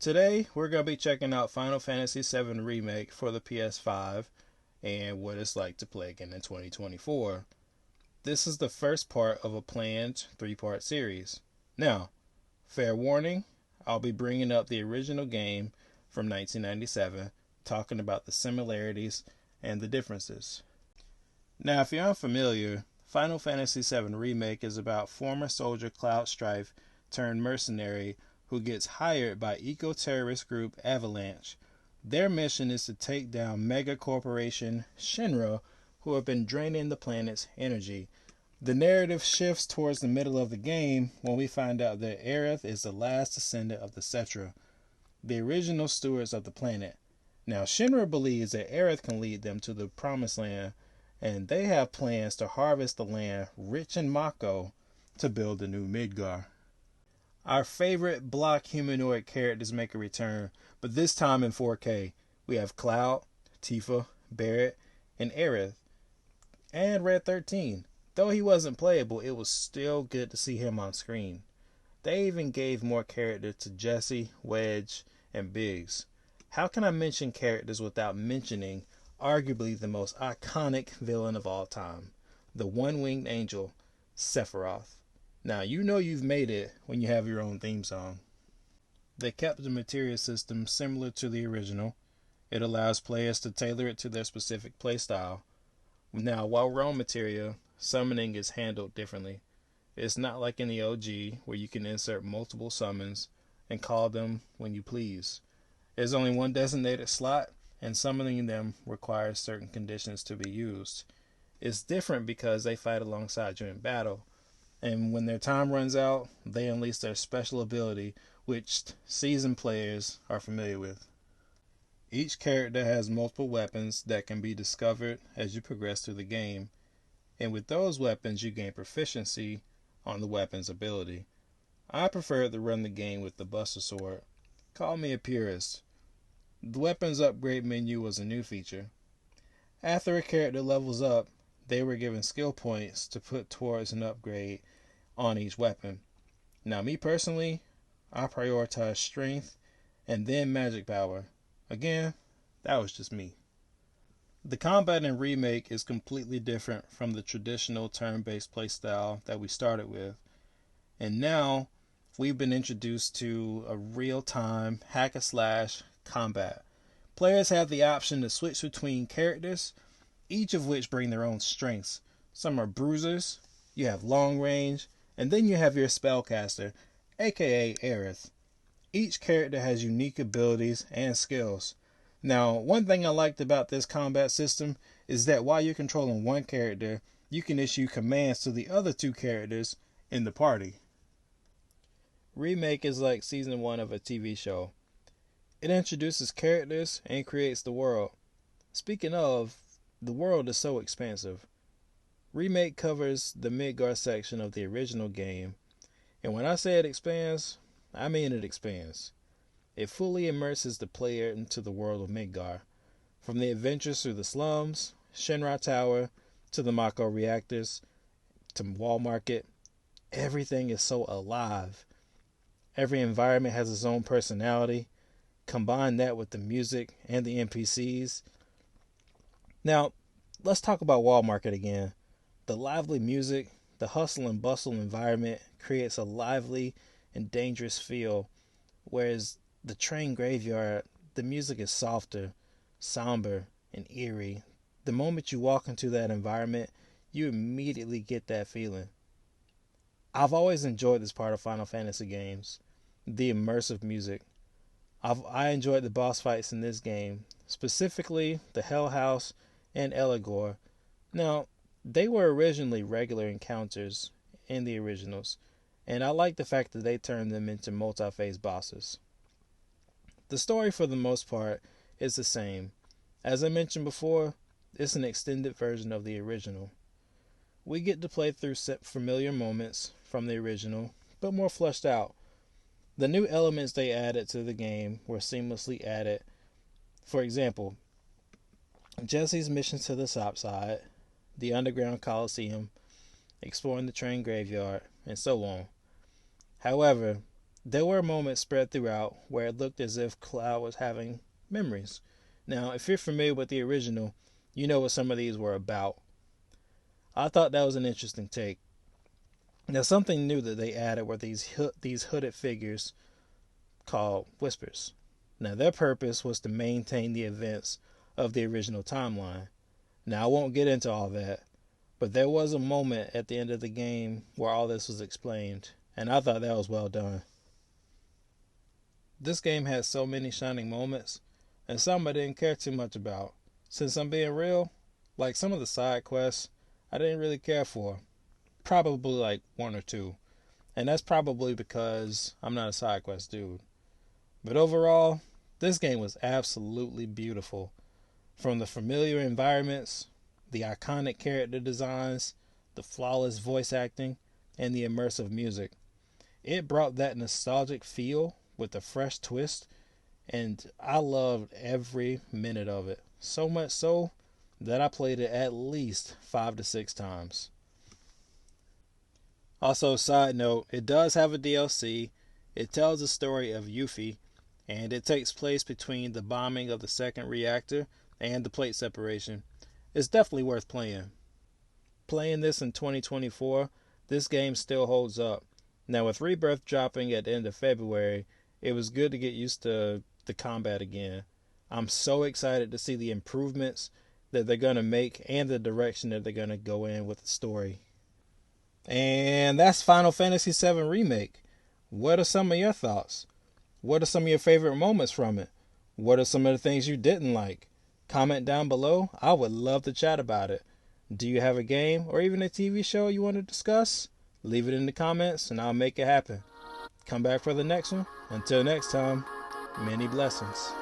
Today, we're going to be checking out Final Fantasy VII Remake for the PS5 and what it's like to play again in 2024. This is the first part of a planned 3-part series. Now, fair warning, I'll be bringing up the original game from 1997, talking about the similarities and the differences. Now, if you're unfamiliar, Final Fantasy VII Remake is about former soldier Cloud Strife turned mercenary who gets hired by eco-terrorist group Avalanche. Their mission is to take down mega corporation Shinra, who have been draining the planet's energy. The narrative shifts towards the middle of the game when we find out that Aerith is the last descendant of the Cetra, the original stewards of the planet. Now, Shinra believes that Aerith can lead them to the Promised Land, and they have plans to harvest the land rich in Mako to build the new Midgar. Our favorite block humanoid characters make a return, but this time in 4K. We have Cloud, Tifa, Barret, and Aerith, and Red 13. Though he wasn't playable, it was still good to see him on screen. They even gave more character to Jesse, Wedge, and Biggs. How can I mention characters without mentioning arguably the most iconic villain of all time, the one-winged angel, Sephiroth? Now, you know you've made it when you have your own theme song. They kept the materia system similar to the original. It allows players to tailor it to their specific playstyle. Now, while we're on materia, summoning is handled differently. It's not like in the OG, where you can insert multiple summons and call them when you please. There's only one designated slot, and summoning them requires certain conditions to be used. It's different because they fight alongside you in battle, and when their time runs out, they unleash their special ability, which seasoned players are familiar with. Each character has multiple weapons that can be discovered as you progress through the game, and with those weapons you gain proficiency on the weapon's ability. I prefer to run the game with the Buster Sword. Call me a purist. The weapons upgrade menu was a new feature. After a character levels up, they were given skill points to put towards an upgrade on each weapon. Now, me personally, I prioritize strength and then magic power. Again, that was just me. The combat in Remake is completely different from the traditional turn-based playstyle that we started with, and now we've been introduced to a real-time hack-and-slash combat. Players have the option to switch between characters, each of which bring their own strengths. Some are bruisers, you have long range, and then you have your spellcaster, aka Aerith. Each character has unique abilities and skills. Now, one thing I liked about this combat system is that while you're controlling one character, you can issue commands to the other two characters in the party. Remake is like season 1 of a TV show. It introduces characters and creates the world. Speaking of, the world is so expansive. Remake covers the Midgar section of the original game, and when I say it expands, I mean it expands. It fully immerses the player into the world of Midgar, from the adventures through the slums, Shinra Tower, to the Mako reactors, to Wall Market. Everything is so alive. Every environment has its own personality. Combine that with the music and the NPCs. Now, let's talk about Wall Market again. The lively music, the hustle and bustle environment creates a lively and dangerous feel, whereas the train graveyard, the music is softer, somber, and eerie. The moment you walk into that environment, you immediately get that feeling. I've always enjoyed this part of Final Fantasy games, the immersive music. I enjoyed the boss fights in this game, specifically the Hell House and Eligor. Now, they were originally regular encounters in the originals, and I like the fact that they turned them into multi-phase bosses. The story for the most part is the same. As I mentioned before, it's an extended version of the original. We get to play through familiar moments from the original, but more fleshed out. The new elements they added to the game were seamlessly added. For example, Jesse's missions to the South Side, the Underground Coliseum, exploring the train graveyard, and so on. However, There were moments spread throughout where it looked as if Cloud was having memories. Now, if you're familiar with the original, you know what some of these were about. I thought that was an interesting take. Now, something new that they added were these hooded figures called Whispers. Now, their purpose was to maintain the events of the original timeline. Now, I won't get into all that, but there was a moment at the end of the game where all this was explained, and I thought that was well done. This game had so many shining moments, and some I didn't care too much about. Since I'm being real, like some of the side quests, I didn't really care for. Probably like one or two. And that's probably because I'm not a side quest dude. But overall, this game was absolutely beautiful. From the familiar environments, the iconic character designs, the flawless voice acting, and the immersive music. It brought that nostalgic feel with a fresh twist, and I loved every minute of it. So much so that I played it at least 5 to 6 times. Also, side note, it does have a DLC. It tells the story of Yuffie, and it takes place between the bombing of the second reactor and the plate separation. It's definitely worth playing. Playing this in 2024, this game still holds up. Now, with Rebirth dropping at the end of February, it was good to get used to the combat again. I'm so excited to see the improvements that they're going to make and the direction that they're going to go in with the story. And that's Final Fantasy VII Remake. What are some of your thoughts? What are some of your favorite moments from it? What are some of the things you didn't like? Comment down below. I would love to chat about it. Do you have a game or even a TV show you want to discuss? Leave it in the comments and I'll make it happen. Come back for the next one. Until next time, many blessings.